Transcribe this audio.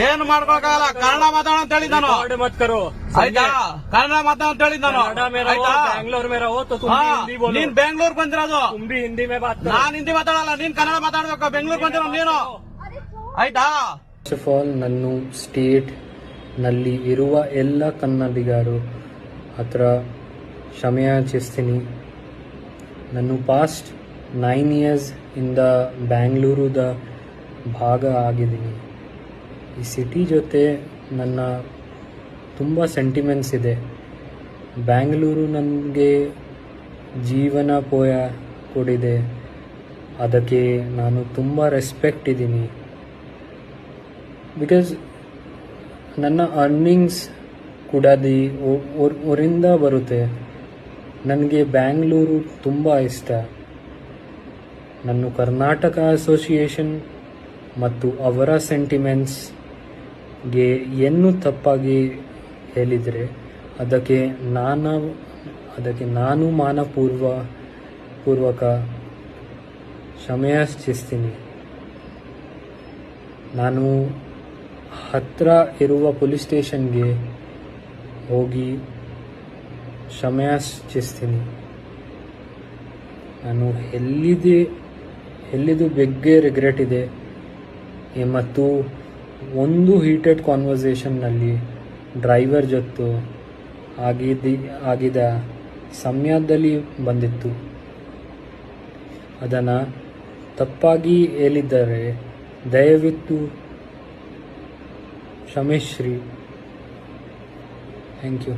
ಏನು ಮಾಡ್ಕೊಳಕಾಗಲ್ಲ. ಕನ್ನಡ ಮಾತಾಡ ಅಂತ ಹೇಳಿದ್ ನಾನು. मत करो ಆಯ್ತಾ, ಕನ್ನಡ ಮಾತಾಡ ಅಂತ ಹೇಳಿದ್ ನಾನು. कनाडा में रहो, ಆಯ್ತಾ, बैंगलोर में रहो तो तुम भी हिंदी बोलो। ನೀನ್ ಬೆಂಗಳೂರು ಬಂದಿರೋದು, तुम भी हिंदी में बात करो। ನಾನ್ ಹಿಂದಿ ಮಾತಾಡಲ್ಲ, ನೀನ್ ಕನ್ನಡ ಮಾತಾಡ್ಬೇಕು. ಬೆಂಗಳೂರು ಬಂದಿರೋ ನೀನು, ಆಯ್ತಾ. ಫಸ್ಟ್ ಆಫ್ ಆಲ್ ನನ್ನ ಸ್ಟೇಟ್ ನಲ್ಲಿ ಇರುವ ಎಲ್ಲ ಕನ್ನಡಿಗರು ಹತ್ರ ಕ್ಷಮೆಯಾಚಿಸ್ತೀನಿ. ನಾನು ಪಾಸ್ಟ್ 9 years ಇಂದ ಬ್ಯಾಂಗ್ಳೂರುದ ಭಾಗ ಆಗಿದ್ದೀನಿ. ಈ ಸಿಟಿ ಜೊತೆ ನನ್ನ ತುಂಬ ಸೆಂಟಿಮೆಂಟ್ಸ್ ಇದೆ. ಬ್ಯಾಂಗ್ಳೂರು ನನಗೆ ಜೀವನ ಕೊಡಿದೆ, ಅದಕ್ಕೆ ನಾನು ತುಂಬ ರೆಸ್ಪೆಕ್ಟ್ ಇದ್ದೀನಿ. ಬಿಕಾಸ್ ನನ್ನ ಅರ್ನಿಂಗ್ಸ್ ಕೂಡ ಊರಿಂದ ಬರುತ್ತೆ. ನನಗೆ ಬ್ಯಾಂಗ್ಳೂರು ತುಂಬ ಇಷ್ಟ. ನಾನು ಕರ್ನಾಟಕ ಅಸೋಸಿಯೇಷನ್ ಮತ್ತು ಅವರ ಸೆಂಟಿಮೆಂಟ್ಸ್ಗೆ ಏನು ತಪ್ಪಾಗಿ ಹೇಳಿದರೆ ಅದಕ್ಕೆ ನಾನು ಮಾನಪೂರ್ವಕ ಕ್ಷಮೆಯಾಚಿಸ್ತೀನಿ. ನಾನು ಹತ್ತಿರ ಇರುವ ಪೊಲೀಸ್ ಸ್ಟೇಷನ್ಗೆ ಹೋಗಿ ಕ್ಷಮೆಯಾಚಿಸ್ತೀನಿ. ನಾನು ಎಲ್ಲಿದು ಬಗ್ಗೆ ರಿಗ್ರೆಟ್ ಇದೆ. ಮತ್ತು ಒಂದು ಹೀಟೆಡ್ ಕಾನ್ವರ್ಸೇಷನ್ನಲ್ಲಿ ಡ್ರೈವರ್ ಜೊತೆ ಆಗಿದ ಸಮಯದಲ್ಲಿ ಬಂದಿತ್ತು. ಅದನ್ನು ತಪ್ಪಾಗಿ ಹೇಳಿದ್ದರೆ ದಯವಿಟ್ಟು ಕ್ಷಮಿಸ್ರಿ. Thank you.